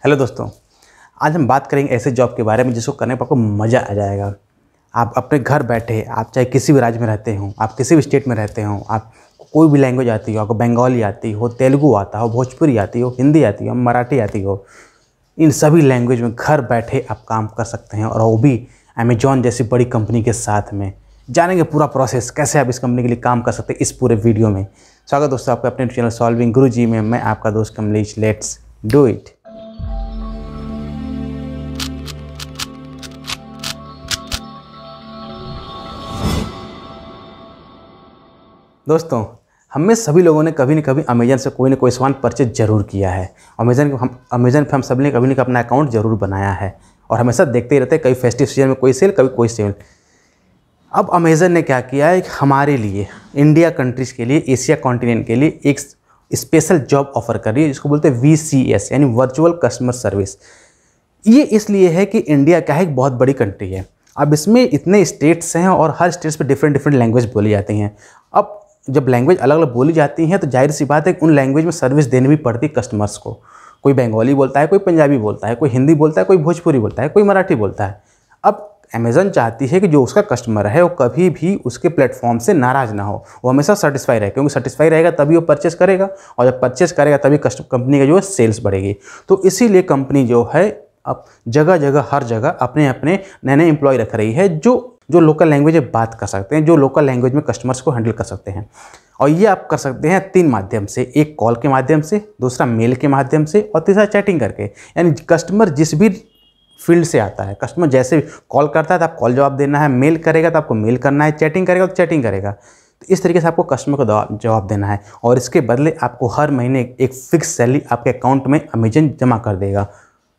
Hello दोस्तों, आज हम बात करेंगे ऐसे जॉब के बारे में जिसको करने पर आपको मज़ा आ जाएगा। आप अपने घर बैठे, आप चाहे किसी भी राज्य में रहते हो, आप किसी भी स्टेट में रहते हो, आप कोई भी लैंग्वेज आती हो, आपको बंगाली आती हो, तेलुगु आता हो, भोजपुरी आती हो, हिंदी आती हो, मराठी आती हो, इन सभी लैंग्वेज में घर बैठे आप काम कर सकते हैं, और वो भी अमेजॉन जैसी बड़ी कंपनी के साथ में। जानेंगे पूरा प्रोसेस कैसे आप इस कंपनी के लिए काम कर सकते हैं इस पूरे वीडियो में। स्वागत दोस्तों आपका अपने चैनल सॉल्विंग गुरुजी में। मैं आपका दोस्त कमलेश। Let's do it. दोस्तों, हम में सभी लोगों ने कभी न कभी अमेजन से कोई ना कोई सामान परचेज जरूर किया है। अमेजन पे हम सभी ने कभी न कभी अपना अकाउंट जरूर बनाया है और हमेशा देखते ही रहते हैं, कभी फेस्टिव सीजन में कोई सेल, कभी कोई सेल। अब अमेजन ने क्या किया है, हमारे लिए, इंडिया कंट्रीज़ के लिए, एशिया कॉन्टिनेंट के लिए एक स्पेशल जॉब ऑफर कर रही है, जिसको बोलते हैं VCS यानी वर्चुअल कस्टमर सर्विस। ये इसलिए है कि इंडिया क्या है, एक बहुत बड़ी कंट्री है। अब इसमें इतने स्टेट्स हैं और हर स्टेट्स पे डिफरेंट डिफरेंट लैंग्वेज बोली जाती हैं। अब जब लैंग्वेज अलग अलग बोली जाती हैं तो जाहिर सी बात है कि उन लैंग्वेज में सर्विस देनी भी पड़ती है कस्टमर्स को। कोई बंगाली बोलता है, कोई पंजाबी बोलता है, कोई हिंदी बोलता है, कोई भोजपुरी बोलता है, कोई मराठी बोलता है। अब अमेजन चाहती है कि जो उसका कस्टमर है वो कभी भी उसके प्लेटफॉर्म से नाराज़ ना हो, वो हमेशा सेटिस्फाई रहे, क्योंकि सेटिस्फाई रहेगा तभी वो परचेस करेगा, और जब परचेस करेगा तभी कंपनी का जो है सेल्स बढ़ेगी। तो इसीलिए कंपनी जो है अब जगह जगह हर जगह अपने अपने नए नए एम्प्लॉय रख रही है जो लोकल लैंग्वेज में बात कर सकते हैं, जो लोकल लैंग्वेज में कस्टमर्स को हैंडल कर सकते हैं। और ये आप कर सकते हैं 3 माध्यम से, एक कॉल के माध्यम से, दूसरा मेल के माध्यम से, और तीसरा चैटिंग करके। यानी कस्टमर जिस भी फील्ड से आता है, कस्टमर जैसे कॉल करता है तो आप कॉल जवाब देना है, मेल करेगा तो आपको मेल करना है, चैटिंग करेगा तो चैटिंग करेगा। तो इस तरीके से आपको कस्टमर को जवाब देना है, और इसके बदले आपको हर महीने एक फिक्स सैलरी आपके अकाउंट में अमेजन जमा कर देगा।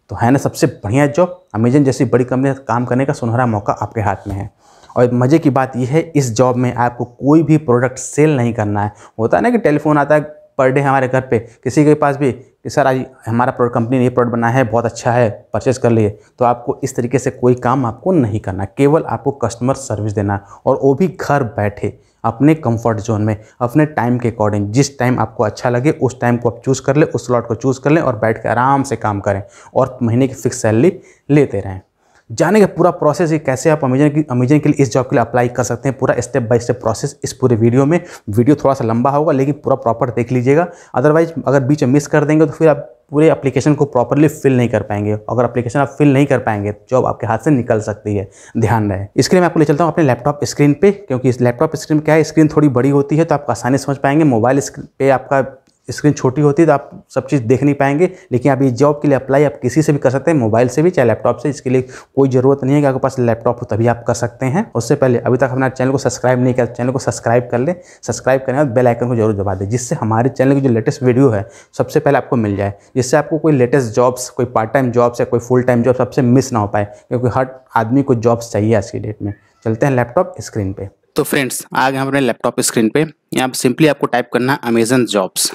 तो है ना सबसे बढ़िया जॉब। अमेजन जैसी बड़ी कंपनी से काम करने का सुनहरा मौका आपके हाथ में है। और मज़े की बात यह है, इस जॉब में आपको कोई भी प्रोडक्ट सेल नहीं करना है। होता है ना कि टेलीफोन आता है पर डे हमारे घर पे किसी के पास भी कि सर आज हमारा प्रोडक्ट, कंपनी ने ये प्रोडक्ट बनाया है, बहुत अच्छा है, परचेज कर लिए। तो आपको इस तरीके से कोई काम आपको नहीं करना, केवल आपको कस्टमर सर्विस देना है, और वो भी घर बैठे अपने कंफर्ट जोन में, अपने टाइम के अकॉर्डिंग। जिस टाइम आपको अच्छा लगे उस टाइम को आप चूज़ कर ले, उस स्लॉट को चूज़ कर लें और बैठ के आराम से काम करें और महीने की फिक्स सैलरी लेते रहें। जाने का पूरा प्रोसेस है कैसे आप अमेजन के लिए इस जॉब के लिए अप्लाई कर सकते हैं, पूरा स्टेप बाय स्टेप प्रोसेस इस पूरे वीडियो में। वीडियो थोड़ा सा लंबा होगा लेकिन पूरा प्रॉपर देख लीजिएगा, अदरवाइज अगर बीच में मिस कर देंगे तो फिर आप पूरे एप्लीकेशन को प्रॉपरली फिल नहीं कर पाएंगे। अगर एप्लीकेशन आप फिल नहीं कर पाएंगे तो जॉब आपके हाथ से निकल सकती है, ध्यान रहे। इसके लिए मैं आपको ले चलता हूँ अपने लैपटॉप स्क्रीन पे, क्योंकि इस लैपटॉप स्क्रीन क्या है, स्क्रीन थोड़ी बड़ी होती है तो आप आसानी समझ पाएंगे। मोबाइल स्क्रीन पे आपका स्क्रीन छोटी होती है तो आप सब चीज़ देख नहीं पाएंगे। लेकिन आप ये जॉब के लिए अप्लाई आप किसी से भी कर सकते हैं, मोबाइल से भी चाहे लैपटॉप से। इसके लिए कोई ज़रूरत नहीं है कि आपके पास लैपटॉप हो तभी आप कर सकते हैं। उससे पहले अभी तक हमारे चैनल को सब्सक्राइब नहीं किया, चैनल को सब्सक्राइब कर ले। सब्सक्राइब करने के बाद बेल आइकन को जरूर दबा दें, जिससे हमारे चैनल की जो लेटेस्ट वीडियो है सबसे पहले आपको मिल जाए, जिससे आपको कोई लेटेस्ट जॉब्स, कोई पार्ट टाइम जॉब्स या कोई फुल टाइम जॉब सबसे मिस ना हो पाए, क्योंकि हर आदमी को जॉब्स चाहिए आज की डेट में। चलते हैं लैपटॉप स्क्रीन पे। तो फ्रेंड्स, आ गए हम अपने लैपटॉप स्क्रीन पे। यहाँ पे सिंपली आपको टाइप करना है अमेजन जॉब्स।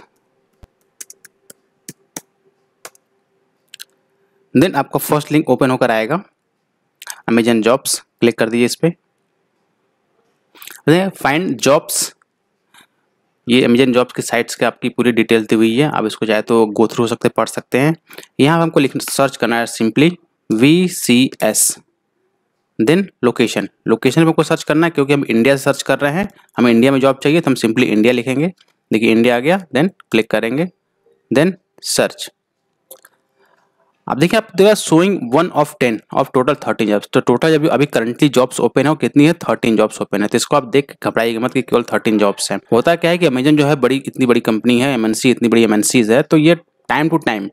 देन आपका फर्स्ट लिंक ओपन होकर आएगा, अमेजन जॉब्स। क्लिक कर दीजिए इस पे, फाइंड जॉब्स। ये अमेजन जॉब्स की साइट्स की आपकी पूरी डिटेल दी हुई है, आप इसको चाहे तो गो थ्रू सकते, पढ़ सकते हैं। यहाँ हमको सर्च करना है सिंपली VCS। देन लोकेशन पे हमको सर्च करना है, क्योंकि हम इंडिया से सर्च कर रहे हैं, हमें इंडिया में जॉब चाहिए तो हम सिंपली इंडिया लिखेंगे। देखिए इंडिया आ गया, देन क्लिक करेंगे, देन सर्च। अब देखिए, आप देखा showing 1 of 10 of total 13 jobs. तो टोटल अभी करंटली जॉब्स ओपन है वो कितनी है, 13 जॉब्स ओपन है। तो इसको आप देख के घबराइएगा मत कि केवल 13 जॉब्स हैं। होता क्या है कि अमेजन जो है इतनी बड़ी कंपनी है, MNC इतनी बड़ी MNCs है, तो ये टाइम टू टाइम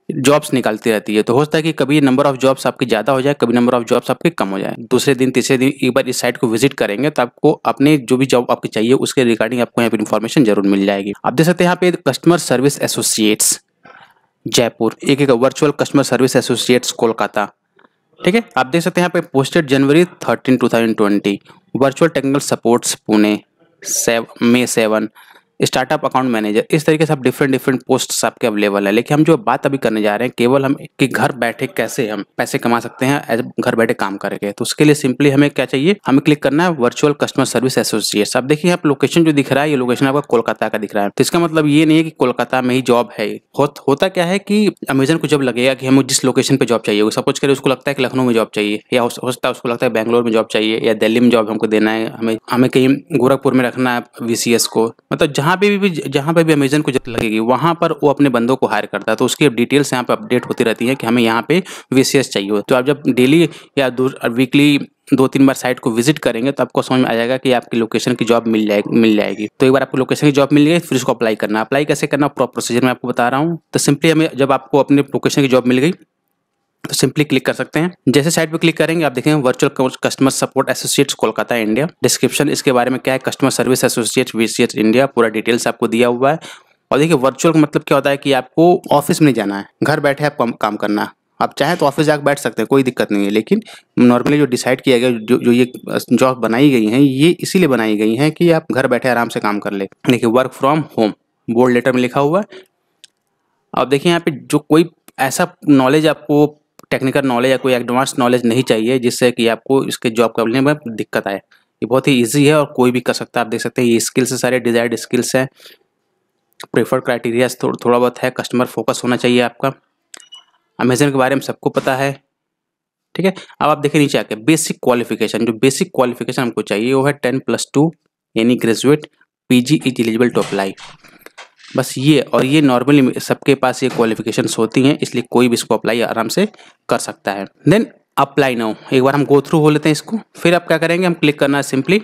जॉब्स निकालती रहती है। तो हो सकता है कि कभी नंबर ऑफ जॉब्स आपकी ज़्यादा हो जाए, कभी नंबर ऑफ जॉब्स आपके कम हो जाए। दूसरे दिन तीसरे दिन एक बार इस साइट को विजिट करेंगे तो आपको अपने जो भी जॉब आपकी चाहिए उसके रिगार्डिंग आपको यहाँ पर इन्फॉर्मेशन जरूर मिल जाएगी। आप देख सकते हैं यहाँ पे कस्टमर सर्विस एसोसिएट्स जयपुर, एक virtual customer service associates Kolkata. ठीक है, आप देख सकते हैं यहाँ पे पोस्टेड जनवरी 13, 2020। Virtual technical supports Pune May 7। Startup account manager, इस तरीके से आप डिफरेंट पोस्ट्स आपके अवेलेबल है। लेकिन हम जो बात अभी करने जा रहे हैं केवल हम कि घर बैठे कैसे हम पैसे कमा सकते हैं घर बैठे काम करके। तो उसके लिए सिंपली हमें क्या चाहिए, हमें क्लिक करना है वर्चुअल कस्टमर सर्विस एसोसिएट्स। आप देखिए आप लोकेशन जो दिख रहा है ये लोकेशन आपका कोलकाता का दिख रहा है। तो इसका मतलब ये नहीं है कि कोलकाता में ही जॉब है। होता क्या है कि अमेजन को जब लगेगा कि हमें जिस लोकेशन पे जॉब चाहिए, सपोज करें उसको लगता है कि लखनऊ में जॉब चाहिए, या हो सकता है उसको लगता है बैंगलोर में जॉब चाहिए, या दिल्ली में जॉब हमको देना है, हमें कहीं गोरखपुर में रखना है VCS को, मतलब जहाँ पे भी अमेजन को जब लगेगी वहाँ पर वो अपने बंदों को हायर करता है। तो उसकी डिटेल्स यहाँ पे अपडेट होती रहती है कि हमें यहाँ पे VCS चाहिए। तो आप जब डेली या वीकली 2-3 बार साइट को विजिट करेंगे तो आपको समझ में आ जाएगा कि आपकी लोकेशन की जॉब मिल जाएगी। तो एक बार आपको लोकेशन की जॉब मिल गई फिर उसको अप्लाई करना। अप्लाई कैसे करना प्रॉपर प्रोसीजर मैं आपको बता रहा हूँ। तो सिंपली हमें जब आपको अपने लोकेशन की जॉब मिल गई तो सिंपली क्लिक कर सकते हैं। जैसे साइट पे क्लिक करेंगे आप देखेंगे virtual customer support associates Kolkata India. Description इसके बारे में क्या है, customer service associates VCS India, पूरा डिटेल्स आपको दिया हुआ है। और देखिए वर्चुअल का मतलब क्या होता है कि आपको ऑफिस में नहीं जाना है, घर बैठे आप काम करना है। आप चाहें तो ऑफिस जाकर बैठ सकते हैं, कोई दिक्कत नहीं है। लेकिन नॉर्मली जो डिसाइड किया गया, जो ये जॉब बनाई गई हैं ये इसीलिए बनाई गई हैं कि आप घर बैठे आराम से काम कर ले। देखिए work from home bold letter में लिखा हुआ है। अब देखिए यहाँ पे जो कोई ऐसा नॉलेज आपको टेक्निकल नॉलेज या कोई एडवांस नॉलेज नहीं चाहिए जिससे कि आपको इसके जॉब करने में दिक्कत आए। ये बहुत ही इजी है और कोई भी कर सकता है। आप देख सकते हैं ये स्किल्स सारे डिजायर्ड स्किल्स हैं। प्रेफर्ड क्राइटेरिया थोड़ा बहुत है। कस्टमर फोकस होना चाहिए आपका। अमेजन के बारे में सबको पता है, ठीक है। अब आप देखिए नीचे आके बेसिक क्वालिफिकेशन, जो बेसिक क्वालिफिकेशन हमको चाहिए वो है 10+2 यानी graduate, PG is eligible to apply. बस ये, और ये नॉर्मली सबके पास ये क्वालिफिकेशंस होती हैं, इसलिए कोई भी इसको अप्लाई आराम से कर सकता है। देन अप्लाई नाउ, एक बार हम गो थ्रू हो लेते हैं इसको। फिर आप क्या करेंगे, हम क्लिक करना है सिंपली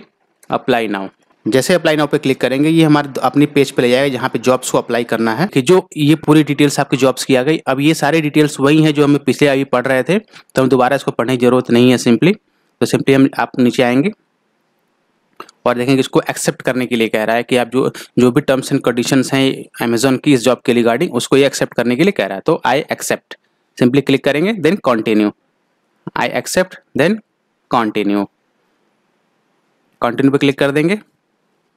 अप्लाई नाउ। जैसे अप्लाई नाउ पे क्लिक करेंगे ये हमारे अपनी पेज पे ले जाएगा जहाँ पे जॉब्स को अप्लाई करना है, कि जो ये पूरी डिटेल्स आपकी जॉब्स की आ गई। अब ये सारी डिटेल्स वही हैं जो हमें पिछले अभी पढ़ रहे थे, तो हम दोबारा इसको पढ़ने की जरूरत नहीं है सिंपली। तो सिंपली आप नीचे आएंगे और देखेंगे इसको एक्सेप्ट करने के लिए कह रहा है कि आप जो भी टर्म्स एंड कंडीशंस हैं अमेजोन की इस जॉब के रिगार्डिंग उसको ये एक्सेप्ट करने के लिए कह रहा है। तो आई एक्सेप्ट सिंपली क्लिक करेंगे, then continue. I accept then continue पे क्लिक कर देंगे।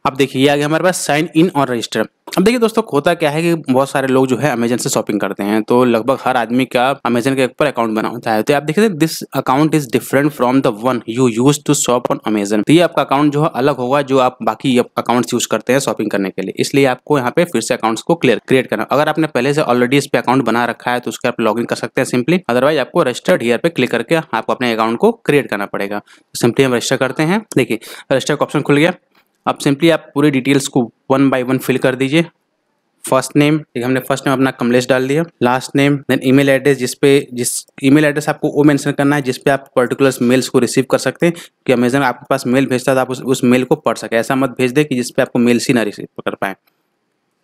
अब देखिए ये आ गया हमारे पास साइन इन और रजिस्टर। अब देखिए दोस्तों होता क्या है कि बहुत सारे लोग जो है अमेजन से शॉपिंग करते हैं, तो लगभग हर आदमी का अमेजन के ऊपर अकाउंट बना होता है। तो आप देखिए this account is different from the one you use to shop on Amazon. तो ये आपका अकाउंट जो है अलग होगा जो आप बाकी अकाउंट्स यूज करते हैं शॉपिंग करने के लिए, इसलिए आपको यहाँ पे फिर से अकाउंट्स को क्रिएट करना। अगर आपने पहले से ऑलरेडी इस पे अकाउंट बना रखा है तो उसके आप लॉग इन कर सकते हैं सिंपली, अदरवाइज आपको रजिस्टर्ड हियर पे क्लिक करके आपको अपने अकाउंट को क्रिएट करना पड़ेगा। सिंपली हम रजिस्टर करते हैं। देखिए रजिस्टर का ऑप्शन खुल गया। अब सिंपली आप पूरी डिटेल्स को 1 बाय 1 फिल कर दीजिए। फर्स्ट नेम, हमने फर्स्ट नेम अपना कमलेश डाल दिया। Last name, then email address, जिस ईमेल एड्रेस आपको वो मेंशन करना है जिस पे आप पर्टिकुलर मेल्स को रिसीव कर सकते हैं, कि अमेजन आपके पास मेल भेजता है तो आप उस मेल को पढ़ सके। ऐसा मत भेज दे कि जिस पे आपको मेल्स ही ना रिसीव कर पाए,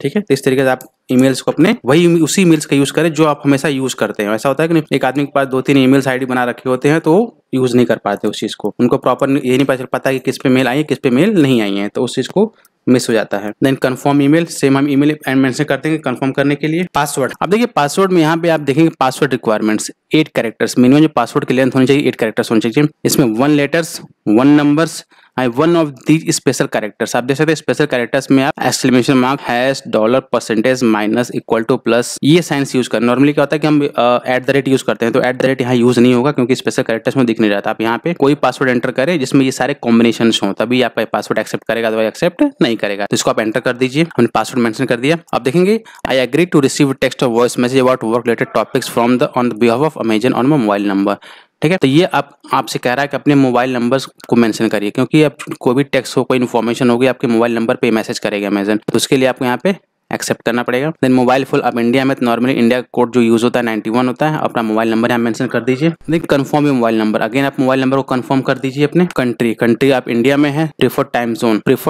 ठीक है। तो इस तरीके से आप ईमेल्स को अपने उसी ईमेल्स का यूज़ करें जो आप हमेशा यूज़ करते हैं। ऐसा होता है कि नहीं, एक आदमी के पास 2-3 ईमेल्स आईडी बना रखे होते हैं तो यूज़ नहीं कर पाते उस चीज़ को, उनको प्रॉपर ये नहीं पता कि किस पे मेल आई है किस पे मेल नहीं आई है, तो उस चीज़ को मिस हो जाता है। देन कंफर्म ईमेल, सेम हम ईमेल मेंशन करते हैं कंफर्म करने के लिए। पासवर्ड, अब देखिए पासवर्ड में यहाँ पे आप देखेंगे पासवर्ड रिक्वायरमेंट्स 8 कैरेक्टर्स मिनिमम जो पासवर्ड की लेंथ होनी चाहिए 8 कैरेक्टर्स होनी चाहिए। इसमें 1 letters 1 numbers I 1 of the special characters. आप देख सकते हैं स्पेशल कैरेक्टर्स में आप exclamation mark, hash, dollar, percentage, minus, equal to, plus, ये साइंस यूज करना। नॉर्मली क्या होता है कि हम @ यूज करते हैं, तो @ यहाँ यूज नहीं होगा क्योंकि स्पेशल कैरेक्टर्स में दिख नहीं रहता। आप यहाँ पे कोई पासवर्ड एंटर करें जिसमें ये सारे कॉम्बिनेशन हो, तभी आपका पासवर्ड एक्सेप्ट करेगा, अथवा एक्सेप्ट नहीं करेगा। तो इसको आप एंटर कर दीजिए। हमने पासवर्ड मेंशन कर दिया। आप देखेंगे I agree to receive text और voice message about work related topics from on the behalf of Amazon on my mobile number, ठीक है। तो ये आपसे कह रहा है कि अपने मोबाइल नंबर्स को मेंशन करिए, क्योंकि अब कोई भी टेक्स्ट हो, कोई इन्फॉर्मेशन होगी आपके मोबाइल नंबर पे मैसेज करेगा अमेजन, तो उसके लिए आपको यहाँ पे एक्सेप्ट करना पड़ेगा। देन मोबाइल फुल, अब इंडिया में तो नॉर्मली इंडिया कोड जो यूज होता है 91 होता है। अपना मोबाइल नंबर यहाँ मेंशन कर दीजिए। Then confirm mobile number, again आप मोबाइल नंबर को कंफर्म कर दीजिए। अपने कंट्री आप इंडिया में है। प्रीफर्ड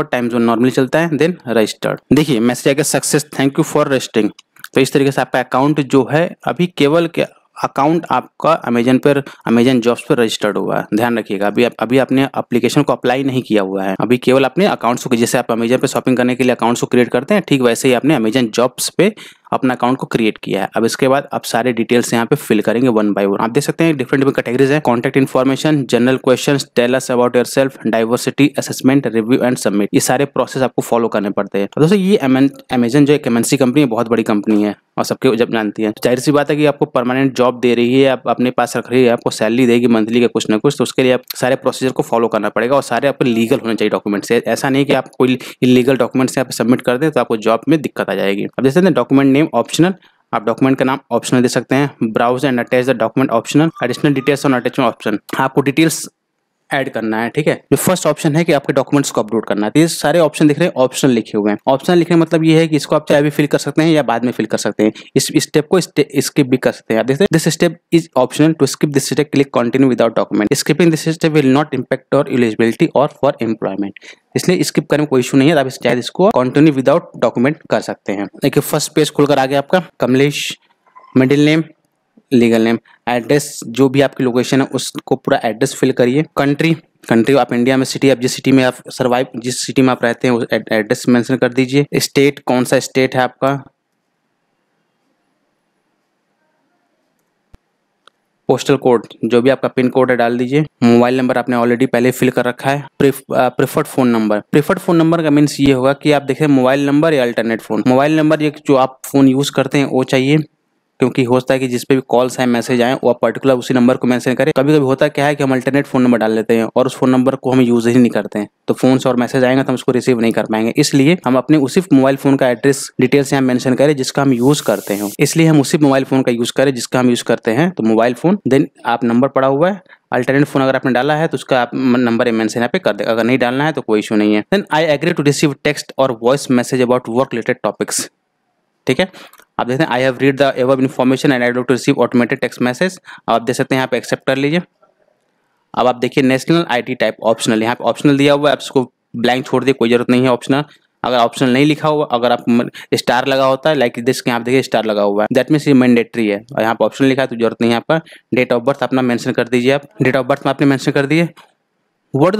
टाइम जोन नॉर्मली चलता है। देन रजिस्टर्ड, देखिए मैसेज आएगा success, thank you for registering. तो इस तरीके से आपका अकाउंट जो है अभी केवल अकाउंट आपका अमेजन जॉब्स पर रजिस्टर्ड हुआ है। ध्यान रखिएगा अभी आपने एप्लीकेशन को अप्लाई नहीं किया हुआ है, अभी केवल अपने अकाउंट्स को, जैसे आप अमेजन पे शॉपिंग करने के लिए अकाउंट्स को क्रिएट करते हैं ठीक वैसे ही आपने अमेजन जॉब्स पे अपना अकाउंट को क्रिएट किया है। अब इसके बाद आप सारे डिटेल्स यहाँ पे फिल करेंगे वन बाय वन। आप देख सकते हैं डिफरेंट कैटेगरीज है, contact information, general questions, tell us about yourself, diversity assessment, review and submit. ये सारे प्रोसेस आपको फॉलो करने पड़ते हैं। दोस्तों ये अमेजन जो एक MNC कंपनी है, बहुत बड़ी कंपनी है और सबके जब जानती है, जाहिर सी बात है कि आपको परमानेंट जॉब दे रही है, आप अपने पास रख रही है, आपको सैलरी देगी मंथली का कुछ ना कुछ, तो उसके लिए आप सारे प्रोसीजर को फॉलो करना पड़ेगा और सारे आपको लीगल होने चाहिए डॉक्यूमेंट्स। ऐसा नहीं कि आप कोई इलीगल डॉक्यूमेंट्स यहाँ पे सबमिट कर दें तो आपको जॉब में दिक्कत आ जाएगी। अब जैसे डॉक्यूमेंट नेम ऑप्शनल, आप डॉक्यूमेंट का नाम ऑप्शनल दे सकते हैं। Browse and attach the document optional, additional details on attachment option, आपको डिटेल्स ऐड करना है। ठीक है, जो फर्स्ट ऑप्शन है कि आपके डॉक्यूमेंट्स को अपलोड करना है। ये सारे ऑप्शन दिख रहे हैं ऑप्शनल लिखे हुए हैं। ऑप्शनल लिखने का मतलब ये है कि इसको आप चाहे भी फिल कर सकते हैं या बाद में फिल कर सकते हैं। इस स्टेप को स्किप भी कर सकते हैं। आप देखते हैं this step is optional, to skip this step click continue without document, skipping this step will not impact your eligibility or for employment, इसलिए स्किप करने में कोई इशू नहीं है। आप शायद इसको कंटिन्यू विदाउट डॉक्यूमेंट कर सकते हैं। देखिए फर्स्ट पेज खुलकर आ गया आपका, Kamlesh, middle name, legal name, address जो भी आपकी लोकेशन है उसको पूरा एड्रेस फिल करिए। कंट्री आप इंडिया में, सिटी आप जिस सिटी में आप सर्वाइव, जिस सिटी में आप रहते हैं उस एड्रेस मेंशन कर दीजिए। स्टेट कौन सा स्टेट है आपका, पोस्टल कोड जो भी आपका पिन कोड है डाल दीजिए। मोबाइल नंबर आपने ऑलरेडी पहले फिल कर रखा है। Preferred phone number, preferred phone number का मीन्स ये होगा कि आप देखें मोबाइल नंबर या अल्टरनेट फोन। मोबाइल नंबर ये जो आप फोन यूज करते हैं वो चाहिए, क्योंकि होता है कि जिस पे भी कॉल्स आए मैसेज आए वो पर्टिकुलर उसी नंबर को मेंशन करें। कभी कभी होता क्या है कि हम अल्टरनेट फोन नंबर डाल लेते हैं और उस फोन नंबर को हम यूज ही नहीं करते हैं, तो फोन से और मैसेज आएगा तो हम उसको रिसीव नहीं कर पाएंगे। इसलिए हम अपने उसी मोबाइल फोन का एड्रेस डिटेल्स यहाँ मेंशन करें जिसका हम यूज करते हैं, इसलिए हम उसी मोबाइल फोन का यूज करें जिसका हम यूज करते हैं। तो मोबाइल फोन, देन आप नंबर पड़ा हुआ है। अल्टरनेट फोन अगर आपने डाला है तो उसका आप नंबर मेंशन यहाँ पे कर दे, अगर नहीं डालना है तो कोई इशू नहीं है। Then I agree to receive text और voice message about work related topics. ठीक है, आप देखते हैं I have read the above information and I would to receive automated text message. आप देख सकते हैं यहाँ पे एक्सेप्ट कर लीजिए। अब आप देखिए नेशनल आईटी टाइप ऑप्शनल, यहाँ पे ऑप्शनल दिया हुआ है, आप इसको ब्लैंक छोड़ दिए, कोई जरूरत नहीं है ऑप्शनल। अगर ऑप्शनल नहीं लिखा हुआ, अगर आप स्टार लगा होता है लाइक दिस, यहाँ पे देखिए स्टार लगा हुआ है, दैट मीन्स ये मैंडेटरी है। और यहाँ पे ऑप्शनल लिखा है तो जरूरत नहीं है आपका। डेट ऑफ बर्थ अपना मेंशन कर दीजिए। आप डेट ऑफ बर्थ में आपने मेंशन कर दिए। What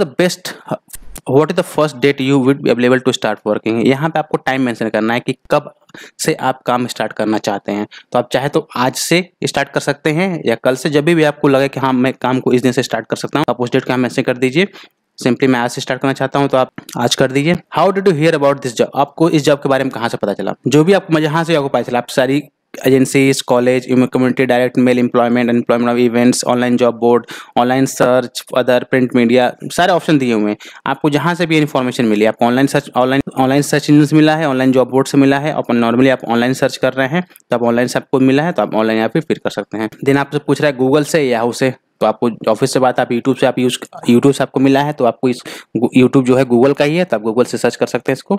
is the first date you will be available to start working. यहाँ पे आपको टाइम मेंशन करना है कि कब से आप काम स्टार्ट करना चाहते हैं। तो आप चाहे तो आज से स्टार्ट कर सकते हैं या कल से, जब भी आपको लगे कि हाँ मैं काम को इस दिन से स्टार्ट कर सकता हूँ, आप उस डेट का मेंशन कर दीजिए। सिंपली मैं आज से स्टार्ट करना चाहता हूँ तो आप आज कर दीजिए। How did you here about this job, आपको इस जॉब के बारे में कहाँ से पता चला। जो भी आपको जहाँ से आपको पता चला, आप सारी agencies, college, community, direct mail, employment, unemployment of events, online job board, online search, other print media, सारे ऑप्शन दिए हुए हैं। आपको जहाँ से भी इन्फॉर्मेशन मिली, आपको ऑनलाइन सर्च इंजन से मिला है, ऑनलाइन जॉब बोर्ड से मिला है, अपन नॉर्मली आप ऑनलाइन सर्च कर रहे हैं तो आप ऑनलाइन से आपको मिला है तो आप ऑनलाइन यहाँ पे फिर कर सकते हैं। देन आपसे पूछ रहा है गूगल से, याहू से, तो आपको ऑफिस से बात, आप यूट्यूब से, आप यूट्यूब से आपको मिला है तो आपको इस यूट्यूब जो है गूगल का ही है तो आप गूगल से सर्च कर सकते हैं इसको।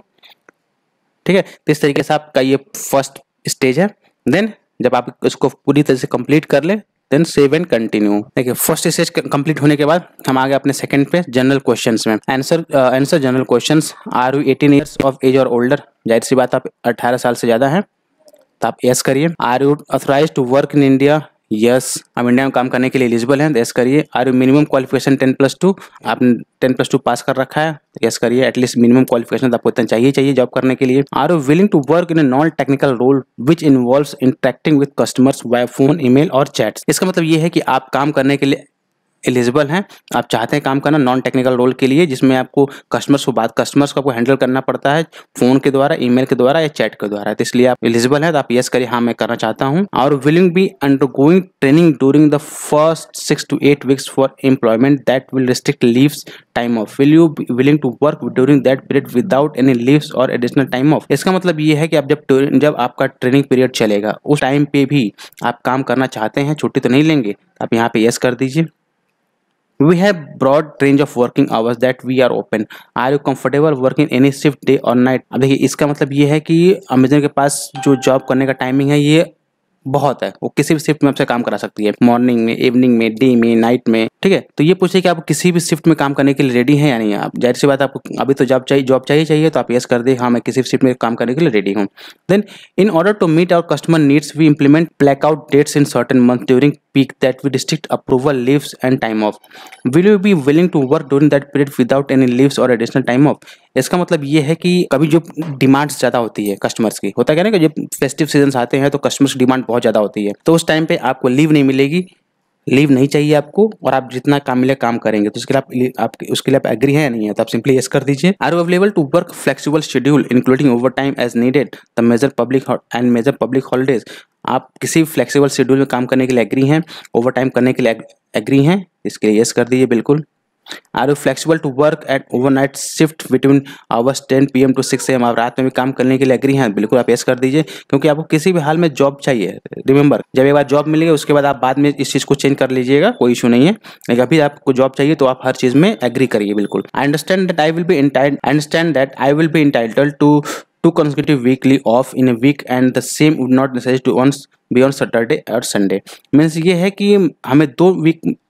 ठीक है, तो इस तरीके से आपका ये फर्स्ट स्टेज है। देन जब आप इसको पूरी तरह से कंप्लीट कर ले, देन सेव एंड कंटिन्यू। देखिए फर्स्ट स्टेज कंप्लीट होने के बाद हम आ गए अपने सेकंड पे, जनरल क्वेश्चंस में। Answer general questions. Are you 18 years of age or older, जाहिर सी बात आप 18 साल से ज्यादा हैं तो आप यस करिए। Are you authorised to work in India, yes, हम इंडिया में काम करने के लिए एलिजिबल हैं, यस करिए। आर यू मिनिमम क्वालिफिकेशन 10+2, आपने 10+2 पास कर रखा है, यस करिए। एटलीस्ट मिनिमम क्वालिफिकेशन आपको इतना चाहिए जॉब करने के लिए। Are you willing to work in a non technical role which involves interacting with customers via phone, email और चैट्स। इसका मतलब ये है कि आप काम करने के लिए एलिजिबल हैं, आप चाहते हैं काम करना नॉन टेक्निकल रोल के लिए जिसमें आपको कस्टमर्स को आपको हैंडल करना पड़ता है फोन के द्वारा, ईमेल के द्वारा या चैट के द्वारा, तो इसलिए आप एलिजिबल हैं तो आप यस करिए, हाँ मैं करना चाहता हूं। और willing be undergoing training during the first 6 to 8 weeks for employment that will restrict leaves time off, will you be willing to work during that period without any leaves or additional time off. इसका मतलब ये है कि आप जब आपका training period चलेगा उस टाइम पे भी आप काम करना चाहते हैं, छुट्टी तो नहीं लेंगे, आप यहाँ पे यस कर दीजिए। We have broad range of working hours that we are open. Are you comfortable working any shift day or night? अब देखिए इसका मतलब ये है कि अमेजन के पास जो जॉब करने का टाइमिंग है ये बहुत है, वो किसी भी शिफ्ट में आपसे काम करा सकती है, मॉर्निंग में, इवनिंग में, डे में, नाइट में। ठीक है, तो ये पूछे कि आप किसी भी शिफ्ट में काम करने के लिए रेडी हैं या नहीं। आप जाहिर सी बात आपको अभी तो जॉब चाहिए तो आप यस कर दे, हाँ मैं किसी भी शिफ्ट में काम करने के लिए रेडी हूँ। Then in order to meet our customer needs we implement blackout dates in certain month during peak that we restrict approval, leaves and time off. Will you be willing to work during that period without any leaves or additional time off? इसका मतलब ये है कि कभी जो demands ज़्यादा होती है कस्टमर्स की, होता क्या ना कि जब फेस्टिव सीजन्स आते हैं तो कस्टमर्स की डिमांड बहुत ज़्यादा होती है, तो उस टाइम पे आपको लीव नहीं मिलेगी, लीव नहीं चाहिए आपको, और आप जितना काम मिले काम करेंगे। तो उसके लिए आप उसके लिए आप एग्री है या नहीं है, तो आप सिंपली यस कर दीजिए। Are you available to work flexible schedule including overtime as needed the major public holidays? आप किसी फ्लेक्सिबल शेड्यूल में काम करने के लिए एग्री हैं, ओवर टाइम करने के लिए एग्री हैं, इसके लिए यस कर दीजिए बिल्कुल। Are you flexible to work at overnight shift between hours 10 PM to 6 AM? आप रात में भी काम करने के लिए एग्री हैं, बिल्कुल आप यस कर दीजिए, क्योंकि आपको किसी भी हाल में जॉब चाहिए। रिमेंबर, जब एक बार जॉब मिलेगी उसके बाद आप बाद में इस चीज़ को चेंज कर लीजिएगा, कोई इशू नहीं है, लेकिन अभी आपको जॉब चाहिए तो आप हर चीज़ में एग्री करिए बिल्कुल। I understand that I will be entitled to 2 consecutive weekly off in a week and the same would not necessary to once be on Saturday और Sunday। मीन्स ये है कि हमें 2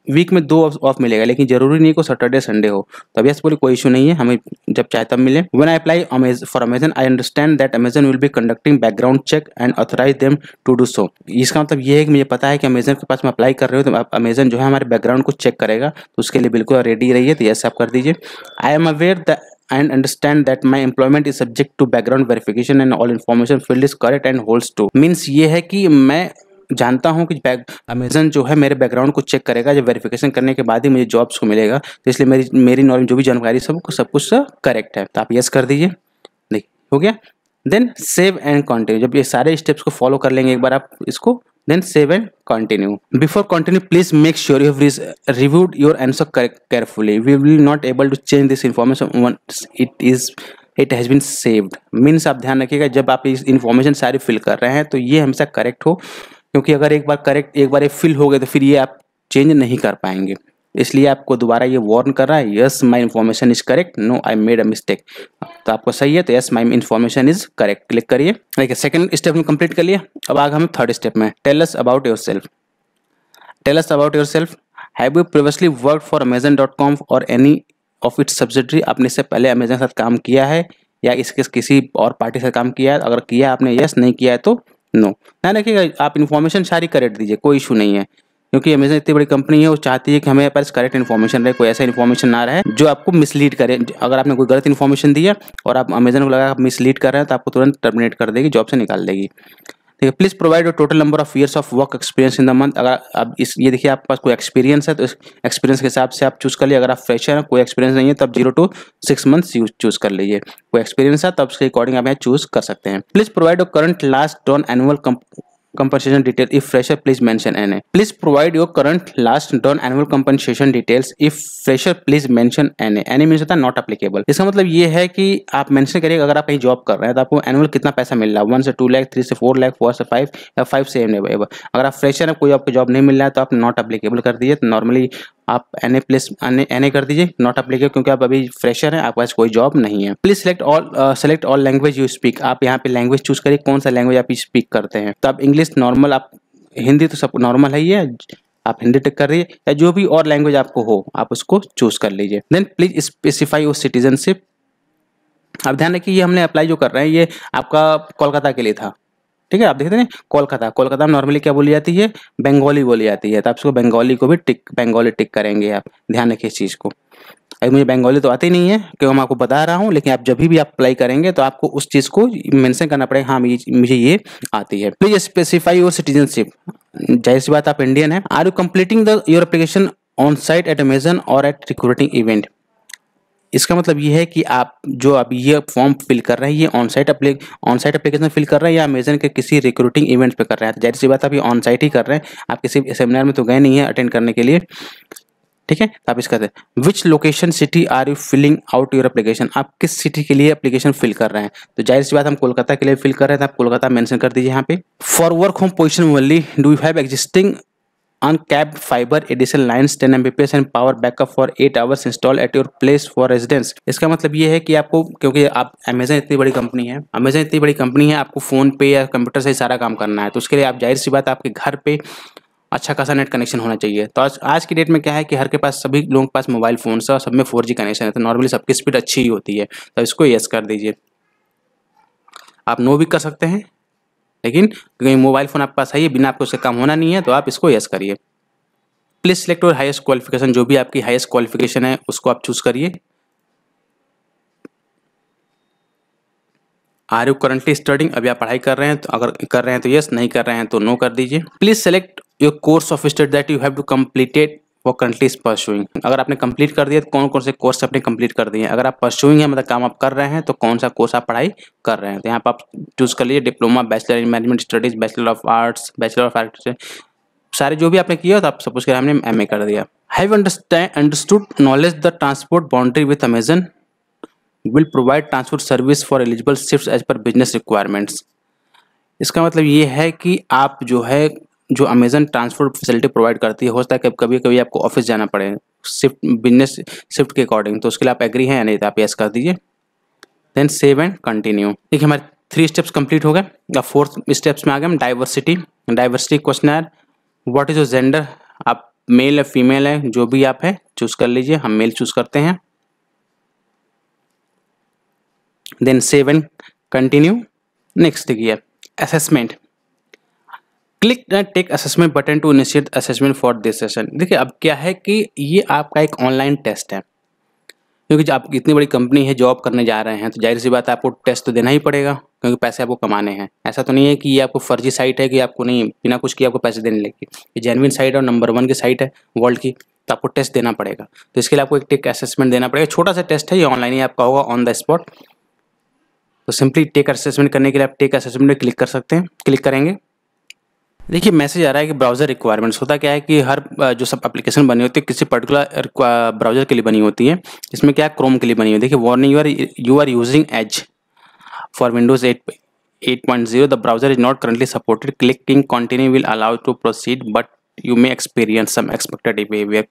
वीक में 2 ऑफ मिलेगा, लेकिन जरूरी नहीं को सैटरडे संडे हो। तो अब यस बोले कोई इशू नहीं है, हमें जब चाहे तब मिले। When I apply for Amazon, I understand that Amazon will be conducting background check and authorize them to do so। इसका मतलब ये है कि मुझे पता है कि Amazon के पास मैं अप्लाई कर रहे हो तो Amazon जो है हमारे बैकग्राउंड को चेक करेगा, तो उसके लिए बिल्कुल रेडी रहिए, तो यस आप कर दीजिए। I am aware that and understand that my employment is subject to background verification and all information filled is correct and holds true। Means ये है कि मैं जानता हूँ कि अमेजन जो है मेरे बैकग्राउंड को चेक करेगा, जब वेरिफिकेशन करने के बाद ही मुझे जॉब्स को मिलेगा, तो इसलिए मेरी नॉलेज जो भी जानकारी सब कुछ करेक्ट है, तो आप यस कर दीजिए। देखिए हो गया। देन सेव एंड कंटिन्यू, जब ये सारे स्टेप्स को फॉलो कर लेंगे एक बार आप इसको, then save and continue। Before continue, please make sure you have reviewed your answer carefully। We will not able to change this information once it has been saved। Means आप ध्यान रखिएगा जब आप इस इन्फॉर्मेशन सारी फिल कर रहे हैं तो ये हमेशा करेक्ट हो, क्योंकि अगर एक बार ये फिल हो गए तो फिर ये आप चेंज नहीं कर पाएंगे, इसलिए आपको दोबारा ये वार्न कर रहा है, yes my information is correct, no I made a mistake. तो आपको सही है तो yes my information is correct click करिए। देखिए सेकंड स्टेप में कंप्लीट कर लिया, अब आगे हम थर्ड स्टेप में tell us about yourself. Tell us about yourself. Have you previously work for Amazon.com or any of its subsidiary? आपने इससे पहले अमेजन के साथ काम किया है या इसके किसी और पार्टी से काम किया है? अगर किया आपने यस, नहीं किया है तो नो। ध्यान रखिएगा आप इन्फॉर्मेशन सारी करेक्ट दीजिए, कोई इशू नहीं है, क्योंकि अमेजन इतनी बड़ी कंपनी है, वो चाहती है कि हमें पास करेक्ट इन्फॉर्मेशन रहे, कोई ऐसा इन्फॉर्मेशन ना रहे जो आपको मिसलीड करे। अगर आपने कोई गलत इन्फॉर्मेशन दिया और आप अमेजन को लगा आप मिसलीड कर रहे हैं तो आपको तुरंत टर्मिनेट कर देगी, जॉब से निकाल देगी। ठीक है। Please provide your total number of years of work experience in the month. अगर आप ये देखिए आपके पास कोई एक्सपीरियंस है तो इस एक्सपीरियंस के हिसाब से आप चूज कर लिए। अगर आप फ्रेशर हैं, कोई एक्सपीरियंस नहीं है, तब 0 to 6 मंथ्स चूज कर लीजिए। कोई एक्सपीरियंस है तब उसके अकॉर्डिंग आप यहाँ चूज कर सकते हैं। Please provide your current last on annual compensation detail if fresher please mention NA। please provide your current last done annual compensation details if fresher please mention NA। NA means होता है not applicable. इसका मतलब ये है कि आप mention करिए अगर आप कहीं जॉब कर रहे हैं तो आपको एनुअल कितना पैसा मिल रहा है, 1 से 2 लाख, 3 से 4 लाख, 4 से 5 या 5 से एबव। अगर आप फ्रेशर हैं, कोई आपको जॉब नहीं मिल रहा है तो आप नॉट एप्लीकेबल कर दीजिए। तो नॉर्मली आप NA कर दीजिए, नॉट एप्लीकेबल, क्योंकि आप अभी फ्रेशर हैं, आपके पास कोई जॉब नहीं है। Please select all language you speak. आप यहाँ पे लैंग्वेज चूज करिए कौन सा लैंग्वेज आप स्पीक करते हैं। तो आप इंग्लिश नॉर्मल, आप हिंदी तो सब नॉर्मल है ही है, आप हिंदी टिक कर रहिए, या जो भी और लैंग्वेज आपको हो आप उसको चूज कर लीजिए। Then please specify your citizenship. अब ध्यान रखिए ये हमने अप्लाई जो कर रहे हैं ये आपका कोलकाता के लिए था, ठीक है। आप देखते हैं कोलकाता में नॉर्मली क्या बोली जाती है, बंगाली बोली जाती है, तो आप इसको बंगाली को भी बंगाली टिक करेंगे। आप ध्यान रखिए इस चीज़ को। अभी मुझे बंगाली तो आती नहीं है क्योंकि मैं आपको बता रहा हूँ, लेकिन आप जब भी आप अप्लाई करेंगे तो आपको उस चीज़ को मेंशन करना पड़ेगा, हाँ मुझे ये आती है। Please specify your citizenship. जाहिर सी बात आप इंडियन है। Are you completing your application on site at Amazon or at recruiting event. इसका मतलब ये है कि आप जो अभी ये फॉर्म फिल कर रहे हैं ये ऑन साइट एप्लीकेशन फिल कर रहे हैं या अमेजन के किसी रिक्रूटिंग इवेंट पे कर रहे हैं। तो जाहिर सी बात आप ये ऑन साइट ही कर रहे हैं, आप किसी सेमिनार में तो गए नहीं है अटेंड करने के लिए, ठीक है। तो आप इसका which location city are you filling out your application. आप किस सिटी के लिए एप्लीकेशन फिल कर रहे हैं, तो जाहिर सी बात हम कोलकाता के लिए फिल कर रहे हैं, तो आप कोलकाता मेंशन कर दीजिए यहाँ पे। For work home position only do you have existing uncapped fiber additional lines 10 Mbps and power backup for 8 hours installed at your place for residence। इसका मतलब ये है कि आपको, क्योंकि आप अमेजन इतनी बड़ी कंपनी है, आपको फोन पे या कंप्यूटर से सारा काम करना है, तो उसके लिए आप जाहिर सी बात आपके घर पे अच्छा खासा नेट कनेक्शन होना चाहिए। तो आज की डेट में क्या है कि हर के पास, सभी लोगों के पास मोबाइल फोन है और सब में 4G कनेक्शन है, तो नॉर्मली सबकी स्पीड अच्छी ही होती है, तो इसको यस कर दीजिए। आप नो भी कर सकते हैं, लेकिन क्योंकि मोबाइल फोन आपके पास है, बिना आपको उससे काम होना नहीं है, तो आप इसको यस करिए। Please select your highest qualification, जो भी आपकी हाईएस्ट क्वालिफिकेशन है उसको आप चूज करिए। आर यू करंटली स्टडिंग, अभी आप पढ़ाई कर रहे हैं, तो अगर कर रहे हैं तो यस, नहीं कर रहे हैं तो नो कर दीजिए। Please select your course of study that you have to completed for currently pursuing, अगर आपने कंप्लीट कर दिया तो कौन कौन से कोर्स आपने कंप्लीट कर दिए हैं। अगर आप परस्यूइंग है मतलब काम आप कर रहे हैं तो कौन सा कोर्स आप पढ़ाई कर रहे हैं, तो यहाँ पर आप चूज कर लीजिए diploma, bachelor in management studies, bachelor of arts, bachelor of arts, सारे जो भी आपने किया तो आप सपोज करें हमने एमए कर दिया। Have understood knowledge the transport boundary with Amazon will provide transport service for eligible shifts as per business requirements. इसका मतलब ये है कि आप जो अमेजन ट्रांसपोर्ट फैसिलिटी प्रोवाइड करती है, हो सकता है कि कभी कभी आपको ऑफिस जाना पड़े शिफ्ट, बिजनेस शिफ्ट के अकॉर्डिंग, तो उसके लिए आप एग्री हैं या नहीं, तो आप यस कर दीजिए। Then save and continue. देखिए हमारे 3 स्टेप्स कंप्लीट हो गए। अब 4th स्टेप्स में आ गए हम। Diversity questionnaire, what is your gender, आप मेल है फीमेल है जो भी आप है चूज कर लीजिए, हम मेल चूज करते हैं। Then save and continue. Next देखिए assessment, click the take assessment button to initiate assessment for this session. देखिए अब क्या है कि ये आपका एक ऑनलाइन टेस्ट है, क्योंकि जब आप इतनी बड़ी कंपनी है जॉब करने जा रहे हैं तो जाहिर सी बात है आपको टेस्ट तो देना ही पड़ेगा, क्योंकि पैसे आपको कमाने हैं। ऐसा तो नहीं है कि ये आपको फर्जी साइट है कि आपको नहीं बिना कुछ किए आपको पैसे देने लगे, ये जेन्युइन साइट है और नंबर 1 की साइट है वर्ल्ड की, तो आपको टेस्ट देना पड़ेगा। तो इसके लिए आपको एक टेक असेसमेंट देना पड़ेगा। छोटा सा टेस्ट है, ये ऑनलाइन ही आपका होगा ऑन द स्पॉट। तो सिंपली टेक असेसमेंट करने के लिए आप टेक असेसमेंट में क्लिक कर सकते हैं, क्लिक करेंगे। देखिए मैसेज आ रहा है कि ब्राउज़र रिक्वायरमेंट्स। होता क्या है कि हर जो सब एप्लीकेशन बनी होती है किसी पर्टिकुलर ब्राउज़र के लिए बनी होती है। इसमें क्या है, क्रोम के लिए बनी हुई है। देखिए warning, you are using Edge for Windows 8.0 the browser is not currently supported, clicking continue will allow to proceed but you may experience some expected behaviour.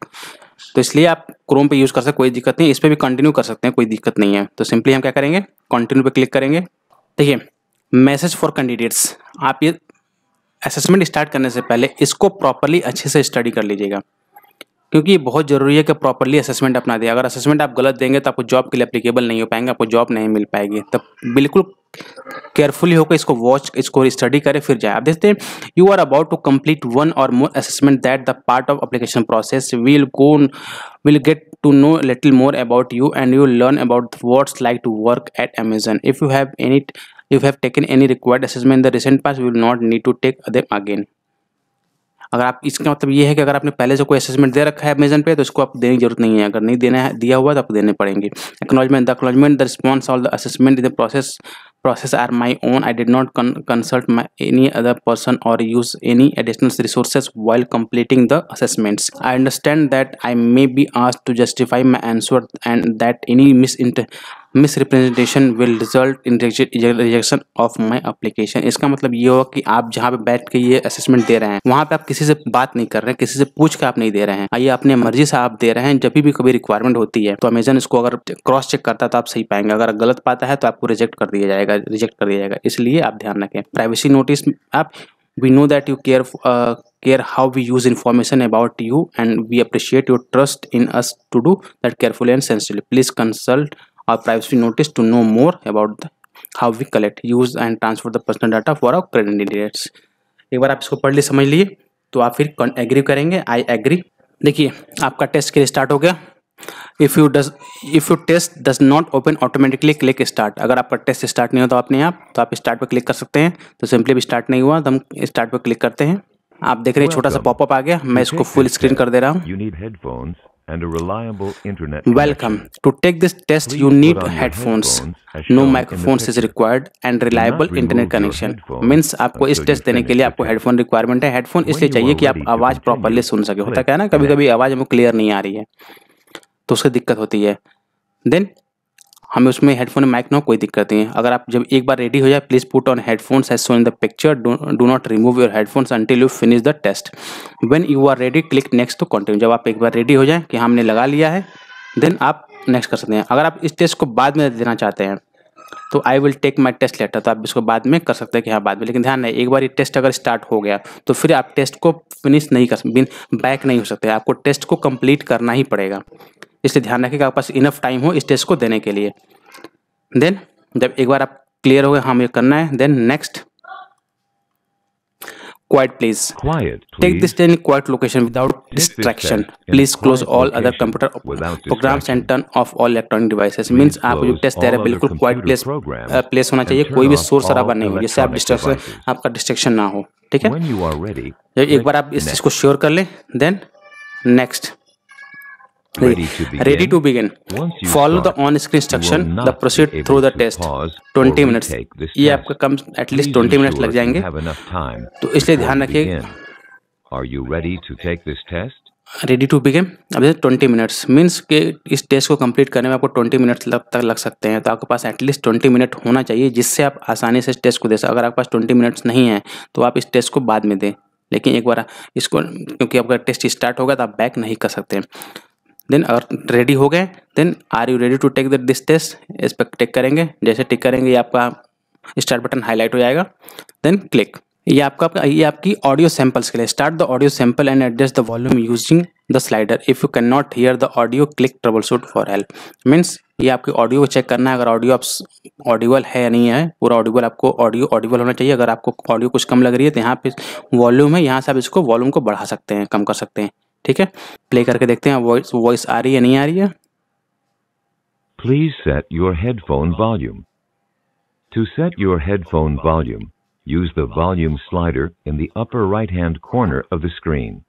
तो इसलिए आप क्रोम पे यूज़ कर सकते, कोई दिक्कत नहीं, इस पर भी कंटिन्यू कर सकते हैं, कोई दिक्कत नहीं है। तो सिंपली हम क्या करेंगे, कंटिन्यू पे क्लिक करेंगे। देखिए मैसेज फॉर कैंडिडेट्स, आप ये असेसमेंट स्टार्ट करने से पहले इसको प्रॉपर्ली अच्छे से स्टडी कर लीजिएगा, क्योंकि ये बहुत ज़रूरी है कि प्रॉपर्ली असेसमेंट अपना दें। अगर असेसमेंट आप गलत देंगे तो आपको जॉब के लिए एप्लीकेबल नहीं हो पाएंगे, आपको जॉब नहीं मिल पाएगी। तब बिल्कुल केयरफुली होकर इसको वॉच, इसको स्टडी करें फिर जाए। आप देखते हैं you are about to complete 1 और more assessment that the part of application process will get to know a little more about you and you will learn about what's like to work at Amazon. If you have taken any required assessment in the recent past, you will not need to take them again. अगर आप, इसका मतलब ये है कि अगर आपने पहले से कोई असेसमेंट दे रखा है अमेजन पे तो इसको आपको देने की जरूरत नहीं है। अगर नहीं देना है, दिया हुआ तो आपको देने पड़ेंगे। Acknowledgement the response all the assessment in the process are my own. I did not consult any other person or use any additional resources while completing the assessments. I understand that I may be asked to justify my answer and that any misrepresentation will result in rejection of my application. इसका मतलब ये होगा कि आप जहाँ पे बैठ के ये असेसमेंट दे रहे हैं वहाँ पे आप किसी से बात नहीं कर रहे हैं, किसी से पूछ के आप नहीं दे रहे हैं, ये अपने मर्जी से आप दे रहे हैं। जब भी कभी रिक्वायरमेंट होती है तो अमेजन इसको अगर क्रॉस चेक करता है तो आप सही पाएंगे, अगर गलत पाता है तो आपको रिजेक्ट कर दिया जाएगा। इसलिए आप ध्यान रखें। प्राइवेसी नोटिस आप, we know that you care how we use information about you and we appreciate your trust in us to do that carefully and sensitively. Please consult our privacy notice to know more about how we collect, use and transfer the personal data for our candidates. एक बार आप इसको पढ़ लिए समझ लिए तो आप फिर एग्री करेंगे, आई एग्री। देखिए आपका टेस्ट के लिए स्टार्ट हो गया। If you test does not open automatically click start. अगर आपका टेस्ट स्टार्ट नहीं होता अपने आप तो आप स्टार्ट पर क्लिक कर सकते हैं। तो सिंपली भी स्टार्ट नहीं हुआ तो हम स्टार्ट पर क्लिक करते हैं। आप देख रहे हैं छोटा सा पॉपअप आ गया, मैं इसको फुल स्क्रीन कर दे रहा हूँ। Welcome. To take this test, you need headphones. No microphones is required and reliable internet connection. Means आपको इस टेस्ट देने के लिए आपको हेडफोन रिक्वायरमेंट है। हेडफोन इसलिए चाहिए कि आप आवाज़ प्रॉपरली सुन सके। होता क्या है ना, कभी कभी आवाज़ हमको क्लियर नहीं आ रही है तो उससे दिक्कत होती है। देन हमें उसमें हेडफोन माइक ना कोई दिक्कत नहीं है। अगर आप जब एक बार रेडी हो जाए, please put on headphones as shown in the picture, do not remove your headphones until you finish the test. When you are ready click next to continue. जब आप एक बार रेडी हो जाए कि हमने लगा लिया है देन आप नेक्स्ट कर सकते हैं। अगर आप इस टेस्ट को बाद में देना चाहते हैं तो I will take my test later, तो आप इसको बाद में कर सकते हैं कि हाँ बाद में। लेकिन ध्यान रहे, एक बार ये टेस्ट अगर स्टार्ट हो गया तो फिर आप टेस्ट को फिनिश नहीं कर सकते, बैक नहीं हो सकते, आपको टेस्ट को कंप्लीट करना ही पड़ेगा। इसलिए ध्यान रखिए कि आपके पास इनफ टाइम हो इस टेस्ट को देने के लिए। देन जब एक बार आप क्लियर हो गए, हमें करना है, then next Quiet, please. Quiet, Take please. this test in quiet location without Take this distraction. test in a Please close quiet all other location computer without programs and distraction. turn off all electronic devices. Please means आप जो close test दे रहे all हैं other बिल्कुल quite computer programs place होना and चाहिए, turn कोई भी off शोर शराबा all नहीं हो, जिससे आप electronic devices. आपका डिस्ट्रैक्शन ना हो। ठीक है, When you are ready, जब एक click बार आप इस चीज Next. को श्योर कर लें, then next. Ready to begin. Ready to begin. Once you Follow the start, on-screen you instruction. will The not proceed be through able the to test. pause 20 or minutes. retake this ये test. आपका कम at least Please 20 minutes ensure लग you जाएंगे, have enough time तो इसलिए before ध्यान you रखिए। begin. Are you ready to take this test? Ready to begin. अब जैसे 20 मिनट्स मीन्स कि इस टेस्ट को कंप्लीट करने में आपको 20 मिनट्स तक लग सकते हैं, तो आपके पास एटलीस्ट 20 मिनट होना चाहिए, जिससे आप आसानी से इस टेस्ट को दे सकें। अगर आपके पास 20 मिनट्स नहीं है तो आप इस टेस्ट को बाद में दें, लेकिन एक बार इसको, क्योंकि आपका टेस्ट स्टार्ट होगा तो आप बैक नहीं कर सकते। देन अगर रेडी हो गए, then are you ready to take this test, इस पर टिक करेंगे। जैसे टिक करेंगे ये आपका स्टार्ट बटन हाईलाइट हो जाएगा, देन क्लिक। ये आपकी ऑडियो सैंपल्स के लिए। Start the audio sample and adjust the volume using the slider. If you can not here the audio, click trouble shoot for help. Means ये आपकी audio को check करना है, अगर ऑडियो आप ऑडिबल है या नहीं है। पूरा ऑडिबल आपको ऑडिबल होना चाहिए। अगर आपको ऑडियो कुछ कम लग रही है तो यहाँ पे वॉल्यूम है, यहाँ से आप इसको वॉल्यूम को बढ़ा सकते हैं, कम कर सकते हैं। ठीक है, प्ले करके देखते हैं वॉइस आ रही है नहीं आ रही है। Please set your headphone volume. To set your headphone volume, use the volume slider in the upper right-hand corner of the screen.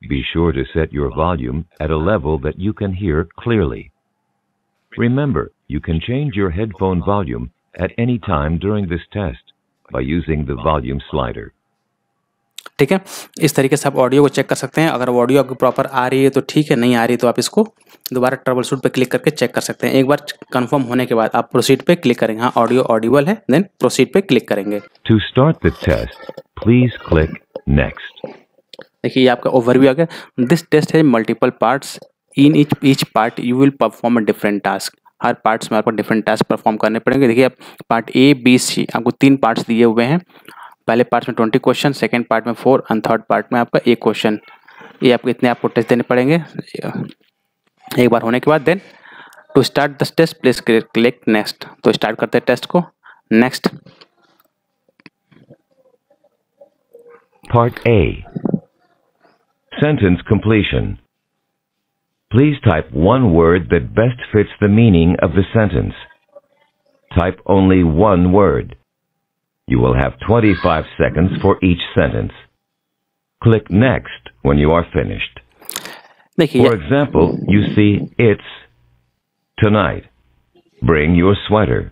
Be sure to set your volume at a level that you can hear clearly. Remember, you can change your headphone volume at any time during this test by using the volume slider. ठीक है, इस तरीके से आप audio को check कर सकते हैं। अगर ऑडियो आपको प्रॉपर आ रही है तो ठीक है, नहीं आ रही तो आप इसको दोबारा ट्रबल शूट पे क्लिक करके चेक कर सकते हैं। एक बार कंफर्म होने के बाद आप प्रोसीड पे क्लिक करेंगे। हाँ, ऑडियो ऑडिबल है, देन प्रोसीड पे क्लिक करेंगे। To start the test, please click Next. देखिए ये आपका ओवरव्यू आ गया। दिस टेस्ट है multiple parts, in each part you will perform a different task. Her parts में आपको डिफरेंट टास्क परफॉर्म करने पड़ेंगे। देखिए आप पार्ट ए बी सी, आपको 3 पार्ट्स दिए हुए हैं। पहले पार्ट में 20 क्वेश्चन, सेकेंड पार्ट में 4 और थर्ड पार्ट में आपका 1 क्वेश्चन। ये आपको इतने आपको टेस्ट देने पड़ेंगे। एक बार होने के बाद then to start this test please click next. तो स्टार्ट करते हैं टेस्ट को, next. Part A. Sentence completion. Please type one word that best fits the meaning of the sentence. Type only one word. You will have 25 seconds for each sentence. Click Next when you are finished. For example, you see it's tonight. Bring your sweater.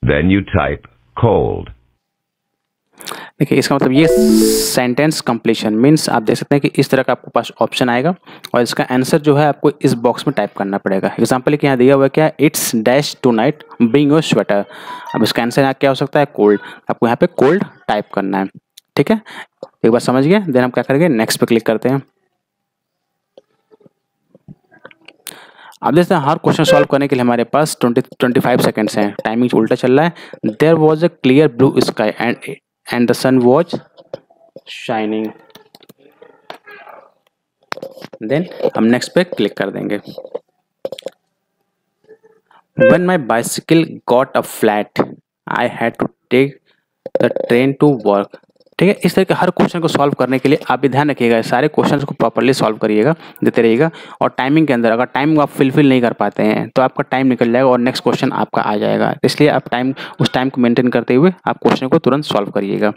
Then you type cold. देखिए इसका मतलब ये sentence completion means आप देख सकते हैं कि इस तरह का आपके पास ऑप्शन आएगा और इसका आंसर जो है आपको इस बॉक्स में टाइप करना पड़ेगा। एग्जांपल कि यहाँ दिया हुआ है क्या, it's dash tonight bring your sweater. अब इसका आंसर यहाँ क्या हो सकता है, कोल्ड। आपको यहाँ पे कोल्ड टाइप करना है। ठीक है, एक बार समझ गए, देन हम क्या करेंगे, नेक्स्ट पे क्लिक करते हैं। अब देखते हैं हर क्वेश्चन सॉल्व करने के लिए हमारे पास 25 सेकेंड्स हैं। टाइमिंग उल्टा चल रहा है। There was a clear blue sky and the sun was shining. Then हम नेक्स्ट पे क्लिक कर देंगे। When my bicycle got a flat, I had to take the train to work. ठीक है, इस तरह के हर क्वेश्चन को सॉल्व करने के लिए आप भी ध्यान रखिएगा, सारे क्वेश्चंस को प्रॉपर्ली सॉल्व करिएगा, देते रहिएगा। और टाइमिंग के अंदर अगर टाइम आप फिल नहीं कर पाते हैं तो आपका टाइम निकल जाएगा और नेक्स्ट क्वेश्चन आपका आ जाएगा। इसलिए आप उस टाइम को मेंटेन करते हुए आप क्वेश्चन को तुरंत सॉल्व करिएगा।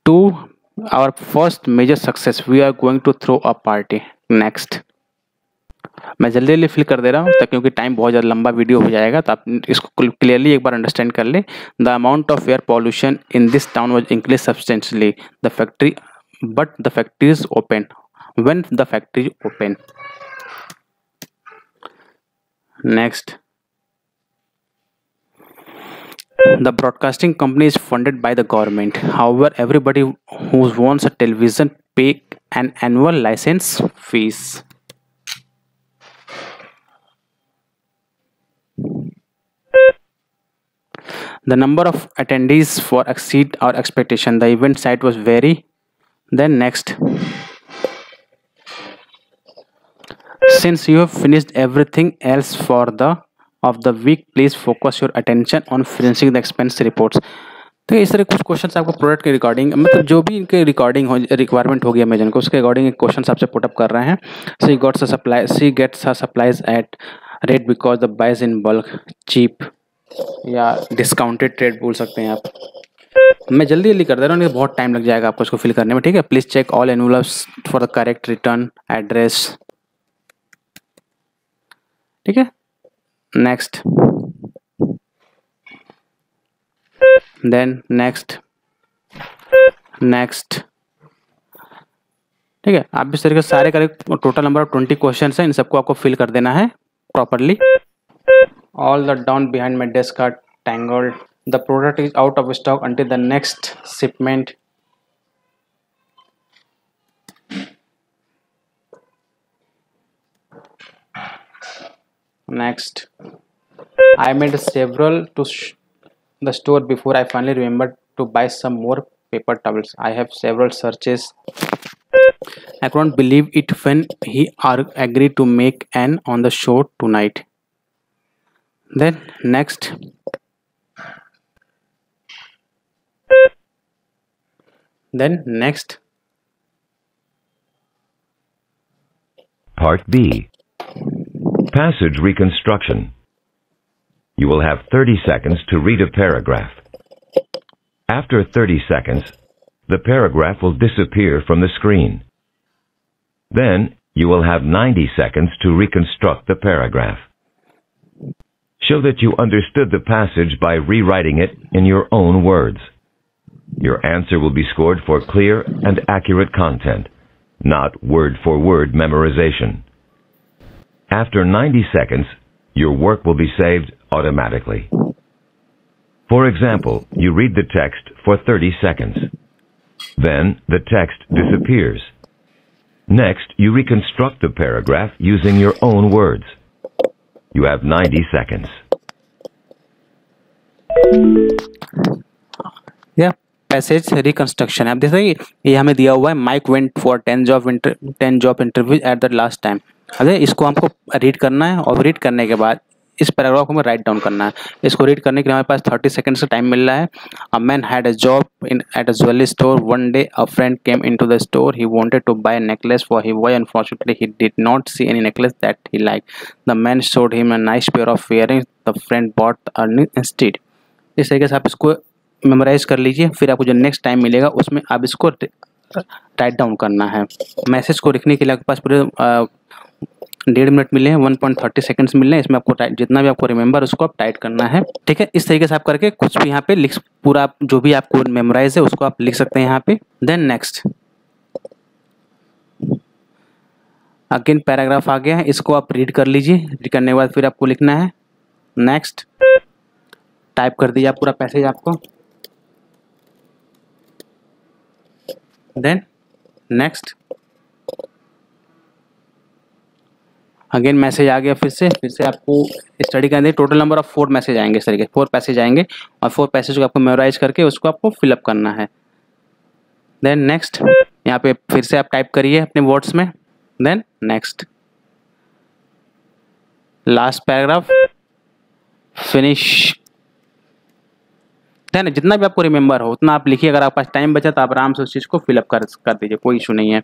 To our first major success, we are going to throw a party. Next. मैं जल्दी जल्दी फिल कर दे रहा हूँ क्योंकि टाइम बहुत ज़्यादा लंबा वीडियो हो जाएगा, तो आप इसको क्लियरली एक बार अंडरस्टैंड कर ले। The amount of air pollution in this town was increase substantially the factory but the factory is open when the factory is open. Next, the broadcasting company is funded by the government. However, everybody who wants a television pay an annual license fees. The number of attendees for exceed our expectation. The event site was very. Then next, since you have finished everything else for the of the week, please focus your attention on finishing the expense reports. तो इस तरह कुछ question आपको product के recording, मतलब जो भी इनके रिकॉर्डिंग हो रिक्वायरमेंट होगी अमेजन को, उसके अकॉर्डिंग क्वेश्चन आपसे पुटअप कर रहे हैं. She gets her supplies at rate because the buys in bulk cheap, या डिस्काउंटेड रेट बोल सकते हैं आप. मैं जल्दी जल्दी कर दे रहा हूँ, बहुत टाइम लग जाएगा आपको इसको फिल करने में. ठीक है, please check all envelopes for the correct return address. ठीक है, नेक्स्ट, देन नेक्स्ट, नेक्स्ट. ठीक है, आप इस तरीके से सारे correct, total number of 20 question है, इन सबको आपको फिल कर देना है properly. All the down behind my desk are tangled. The product is out of stock until the next shipment. Next, I made several to the store before I finally remembered to buy some more paper towels. I have several searches. I couldn't believe it when he agreed to make an on the show tonight. Then next, Part B. Passage reconstruction. You will have 30 seconds to read a paragraph. After 30 seconds, the paragraph will disappear from the screen. Then, you will have 90 seconds to reconstruct the paragraph. Show that you understood the passage by rewriting it in your own words. Your answer will be scored for clear and accurate content, not word-for-word memorization. After 90 seconds, your work will be saved automatically. For example, you read the text for 30 seconds. Then, the text disappears. Next, you reconstruct the paragraph using your own words. You have 90 seconds. yeah, passage reconstruction. आप देख रहे हैं ये हमें दिया हुआ है, Mike went for 10 job interview at the last time. अरे इसको हमको रीड करना है, और रीड करने के बाद इस पैराग्राफ को हमें राइट डाउन करना है. इसको रीड करने के लिए हमारे पास 30 सेकंड्स का टाइम मिल रहा है. A man had a job in at a jewellery store. One day a friend came into the store. He wanted to buy a necklace for his wife. Unfortunately he did not see any necklace that he like. The man showed him a nice pair of earrings. The friend bought the earning instead. इस तरीके से आप इसको memorise कर लीजिए. फिर आपको जो नेक्स्ट टाइम मिलेगा उसमें आप इसको राइट डाउन करना है. मैसेज को लिखने के लिए आपके पास पूरे 1.5 मिनट मिले हैं, 1.30 सेकंड्स मिले हैं. इसमें आपको जितना भी आपको रिमेंबर उसको आप टाइप करना है. ठीक है, इस तरीके से आप करके कुछ भी यहाँ पे लिख, पूरा जो भी आपको मेमोराइज है उसको आप लिख सकते हैं यहाँ पे. देन नेक्स्ट, अगेन पैराग्राफ आ गया है, इसको आप रीड कर लीजिए. रीड करने के बाद फिर आपको लिखना है नेक्स्ट. टाइप कर दीजिए आप पूरा पैसेज आपको. देन नेक्स्ट, अगेन मैसेज आ गया. फिर से आपको स्टडी करने, टोटल नंबर ऑफ 4 मैसेज आएंगे. इस तरीके 4 पैसेज आएंगे, और 4 पैसेज को आपको मेमोराइज करके उसको आपको फिलअप करना है. देन नेक्स्ट, यहाँ पे फिर से आप टाइप करिए अपने वर्ड्स में. Then next, last paragraph, finish. Then जितना भी आपको रिमेंबर हो उतना आप लिखिए. अगर आपके पास टाइम बचा तो आप आराम से उस चीज़ को फिलअप कर दीजिए, कोई इशू नहीं है.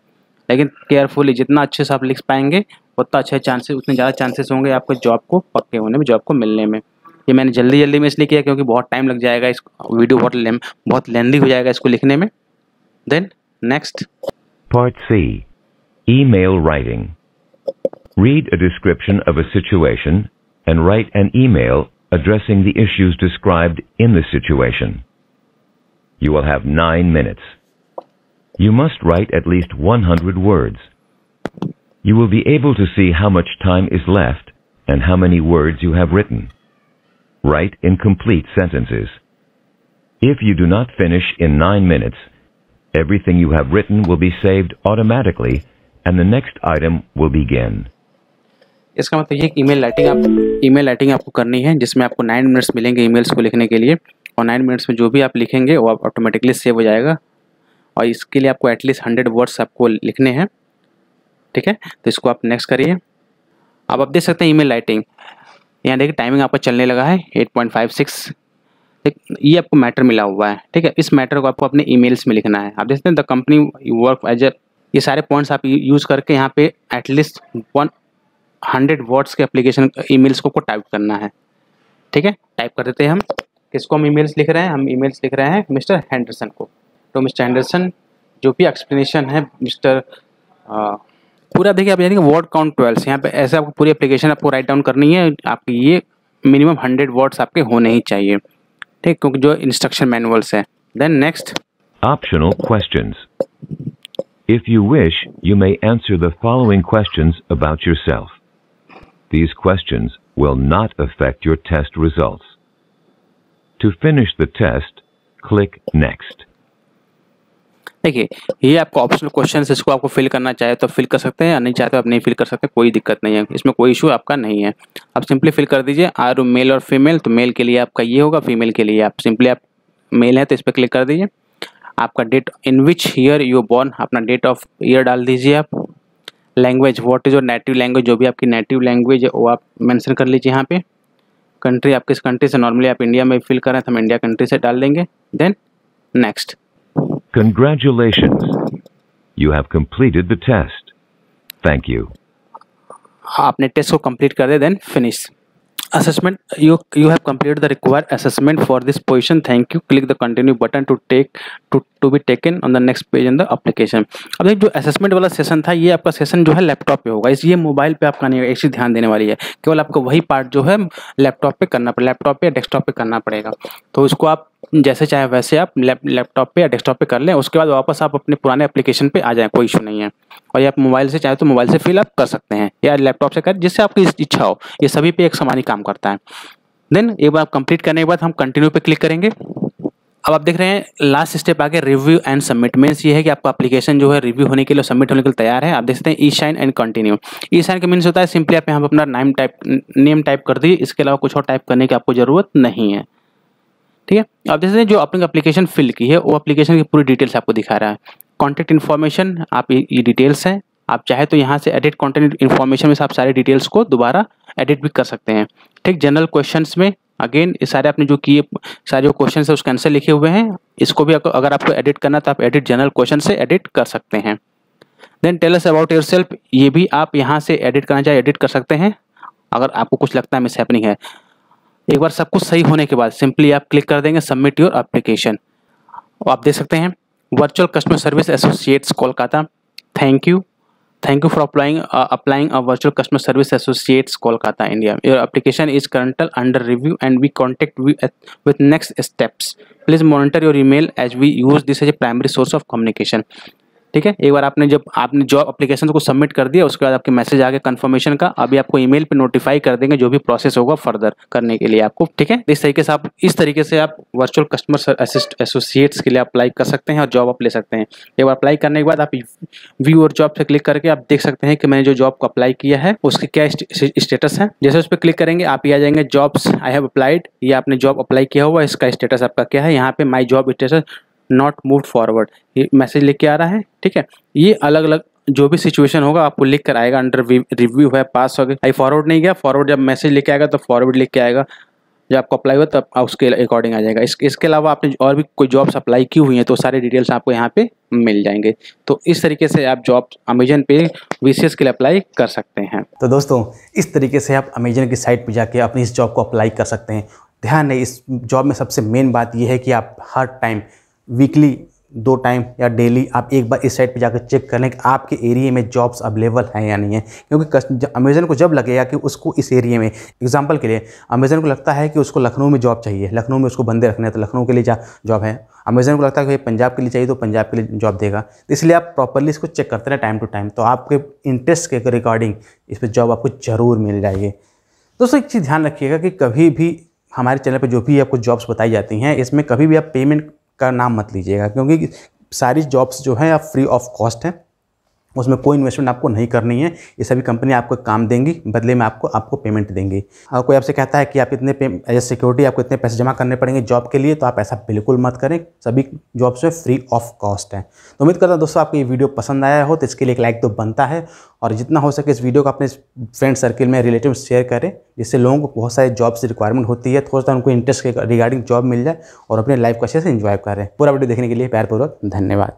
लेकिन केयरफुली जितना अच्छे से आप लिख पाएंगे उतना अच्छे चांसेस, उतने ज़्यादा चांसेस होंगे आपको जॉब को पक्के होने में, जॉब को मिलने में. ये मैंने जल्दी में इसलिए किया क्योंकि बहुत टाइम लग जाएगा, इस वीडियो बहुत लेंदी हो जाएगा इसको लिखने में. Then next, Part C. Email writing. Read a description of a situation and write an email addressing the issues described in the situation. You will have 9 minutes. You must write at least 100 words. You will be able to see how much time is left and how many words you have written. Write in complete sentences. If you do not finish in 9 minutes, everything you have written will be saved automatically and the next item will begin. इसका मतलब ये email writing आपको करनी है, जिसमें आपको 9 minutes मिलेंगे emails को लिखने के लिए. और 9 मिनट्स में जो भी आप लिखेंगे वो ऑटोमेटिकली सेव हो जाएगा. और इसके लिए आपको एटलीस्ट 100 वर्ड्स आपको लिखने हैं. ठीक है, तो इसको आप नेक्स्ट करिए. अब आप देख सकते हैं ईमेल राइटिंग, यहाँ देखिए टाइमिंग आपका चलने लगा है 8.56. ठीक, ये आपको मैटर मिला हुआ है, ठीक है। इस मैटर को आपको अपने ईमेल्स में लिखना है। आप देखते हैं द कंपनी वर्क एज ये सारे पॉइंट्स आप यूज़ करके यहाँ पे एटलीस्ट 100 वर्ड्स के एप्लीकेशन ईमेल्स को टाइप करना है, ठीक है। टाइप कर देते हैं हम। किसको हम ईमेल्स लिख रहे हैं? हम ईमेल्स लिख रहे हैं मिस्टर हैंडरसन को। तो मिस्टर हैंडरसन जो भी एक्सप्लेनेशन है मिस्टर पूरा देखिए, आप यानी कि वर्ड काउंट 12 यहाँ पे ऐसे आपको पूरी एप्लीकेशन आपको राइट डाउन करनी है। आपकी ये मिनिमम 100 वर्ड्स आपके होने ही चाहिए, ठीक, क्योंकि जो इंस्ट्रक्शन मैनुअल्स है। Then next Optional questions. If you wish, you may answer the following questions about yourself. These questions will not affect your test results. To finish the test, click Next. देखिए, ये आपको optional question, इसको आपको fill करना चाहे तो fill कर सकते हैं, या नहीं चाहे तो आप नहीं फिल कर सकते, कोई दिक्कत नहीं है, इसमें कोई इशू आपका नहीं है। आप सिंपली फिल कर दीजिए आर यू मेल और फीमेल। तो मेल के लिए आपका ये होगा, फीमेल के लिए आप सिंपली आप मेल है तो इस पर क्लिक कर दीजिए। आपका date in which year you born, अपना डेट ऑफ ईयर डाल दीजिए आप। Language, what is your native language, जो भी आपकी नेटिव लैंग्वेज है वो आप मेंशन कर लीजिए यहाँ पे। कंट्री, आप किस कंट्री से, नॉर्मली आप इंडिया में फिल कर रहे हैं तो हम इंडिया कंट्री से डाल देंगे। Then next. Congratulations. You have completed the test. Thank you. आपने टेस्ट को कंप्लीट कर दिया। Then finish assessment. You have completed the required assessment for this position, thank you, click the continue button to be taken on the next page in the application. अब देखिए, जो assessment वाला session था ये आपका session जो है laptop पे होगा, ये मोबाइल पे आपका नहीं होगा। एक चीज़ ध्यान देने वाली है, केवल आपको वही पार्ट जो है लैपटॉप पे करना पड़ेगा, लैपटॉप पे या डेस्कटॉप पे करना पड़ेगा। तो इसको आप जैसे चाहे वैसे आप लैपटॉप पे या डेस्कटॉप पे कर लें, उसके बाद वापस आप अपने पुराने एप्लीकेशन पे आ जाएं, कोई इशू नहीं है। और ये आप मोबाइल से चाहे तो मोबाइल से फिल आप कर सकते हैं या लैपटॉप से कर, जिससे आपकी इच्छा हो। ये सभी पे एक समान ही काम करता है। देन एक बार आप कंप्लीट करने के बाद हम कंटिन्यू पे क्लिक करेंगे। अब आप देख रहे हैं लास्ट स्टेप आगे रिव्यू एंड सबमिट। मीन्स ये है कि आपका एप्लीकेशन जो है रिव्यू होने के लिए, सबमिट होने के लिए तैयार है। आप देख सकते हैं E sign and continue. E sign का मीन्स होता है सिंपली आप यहाँ पर अपना नेम टाइप कर दीजिए, इसके अलावा कुछ और टाइप करने की आपको ज़रूरत नहीं है, ठीक है। आप देख सकते हैं जो आपने एप्लीकेशन फिल की है वो एप्लीकेशन की पूरी डिटेल्स आपको दिखा रहा है। कॉन्टैक्ट इन्फॉर्मेशन, आप ये डिटेल्स हैं। आप चाहे तो यहाँ से एडिट कॉन्टैक्ट इन्फॉर्मेशन में से आप सारे डिटेल्स को दोबारा एडिट भी कर सकते हैं, ठीक। जनरल क्वेश्चंस में अगेन ये सारे आपने जो किए, सारे जो क्वेश्चन है उसके आंसर लिखे हुए हैं। इसको भी अगर आपको एडिट करना तो आप एडिट जनरल क्वेश्चन से एडिट कर सकते हैं। Then tell us about yourself, ये भी आप यहाँ से एडिट करना चाहे एडिट कर सकते हैं, अगर आपको कुछ लगता है मिस हैपनिंग है। एक बार सब कुछ सही होने के बाद सिंपली आप क्लिक कर देंगे सबमिट योर एप्लीकेशन। आप देख सकते हैं virtual customer service associates Kolkata, thank you for applying a virtual customer service associates Kolkata, India. Your application is currently under review and we contact you with next steps. Please monitor your email as we use this as a primary source of communication. ठीक है। एक बार आपने job application को submit कर दिया, उसके बाद आपके मैसेज आ गया कंफर्मेशन का। अभी आपको ईमेल पे नोटिफाई कर देंगे जो भी प्रोसेस होगा फर्दर करने के लिए आपको, ठीक है। इस तरीके से आप वर्चुअल कस्टमर एसोसिएट्स के लिए अप्लाई कर सकते हैं और जॉब आप ले सकते हैं। एक बार अप्लाई करने के बाद आप व्यू और जॉब से क्लिक करके आप देख सकते हैं कि मैंने जो जॉब को अप्लाई किया है उसकी क्या स्टेटस है। जैसे उस पर क्लिक करेंगे आप ये आ जाएंगे जॉब्स आई हैव अप्लाइड, ये आपने जॉब अप्लाई किया हुआ, इसका स्टेटस आपका क्या है। यहाँ पे my job status not moved forward, ये मैसेज लिख के आ रहा है, ठीक है। ये अलग अलग जो भी सिचुएशन होगा आपको लिख कर आएगा। अंडर रिव्यू है, पास हो गया, आई फॉरवर्ड नहीं गया, फॉरवर्ड जब मैसेज लिख के आएगा तो फॉरवर्ड लिख के आएगा। जब आपको अप्लाई हुआ तब उसके अकॉर्डिंग आ जाएगा। इसके अलावा आपने और भी कोई जॉब्स अप्लाई की हुई हैं तो सारे डिटेल्स आपको यहाँ पे मिल जाएंगे। तो इस तरीके से आप जॉब अमेजन पे VCS के लिए अप्लाई कर सकते हैं। तो दोस्तों इस तरीके से आप अमेजन की साइट पर जाके अपनी इस जॉब को अप्लाई कर सकते हैं। ध्यान है इस जॉब में सबसे मेन बात यह है कि आप हर टाइम वीकली 2 टाइम या डेली आप एक बार इस साइट पे जाकर चेक कर लें कि आपके एरिया में जॉब्स अवेलेबल हैं या नहीं है। क्योंकि अमेजन को जब लगेगा कि उसको इस एरिया में, एग्जांपल के लिए अमेजन को लगता है कि उसको लखनऊ में जॉब चाहिए, लखनऊ में उसको बंदे रखने हैं तो लखनऊ के लिए जॉब है। अमेजन को लगता है कि पंजाब के लिए चाहिए तो पंजाब के लिए जॉब देगा। तो इसलिए आप प्रॉपरली इसको चेक करते रहें टाइम टू टाइम, तो आपके इंटरेस्ट के रिकॉर्डिंग इस पर जॉब आपको ज़रूर मिल जाएगी। दोस्तों एक चीज़ ध्यान रखिएगा कि कभी भी हमारे चैनल पर जो भी आपको जॉब्स बताई जाती हैं इसमें कभी भी आप पेमेंट का नाम मत लीजिएगा, क्योंकि सारी जॉब्स जो हैं आप फ्री ऑफ कॉस्ट हैं उसमें कोई इन्वेस्टमेंट आपको नहीं करनी है। ये सभी कंपनी आपको काम देंगी, बदले में आपको पेमेंट देंगी। अगर कोई आपसे कहता है कि आप इतने एज ए सिक्योरिटी आपको इतने पैसे जमा करने पड़ेंगे जॉब के लिए, तो आप ऐसा बिल्कुल मत करें। सभी जॉब्स में फ्री ऑफ कॉस्ट है। तो उम्मीद करता हूँ दोस्तों आपको ये वीडियो पसंद आया हो, तो इसके लिए एक लाइक तो बनता है, और जितना हो सके इस वीडियो को अपने फ्रेंड सर्किल में, रिलेटिव शेयर करें, जिससे लोगों को बहुत सारे जॉब्स की रिक्वायरमेंट होती है, थोड़ा सा उनको इंटरेस्ट के रिगार्डिंग जॉब मिल जाए और अपने लाइफ को अच्छे से एंजॉय करें। पूरा वीडियो देखने के लिए प्यारपूर्वक धन्यवाद।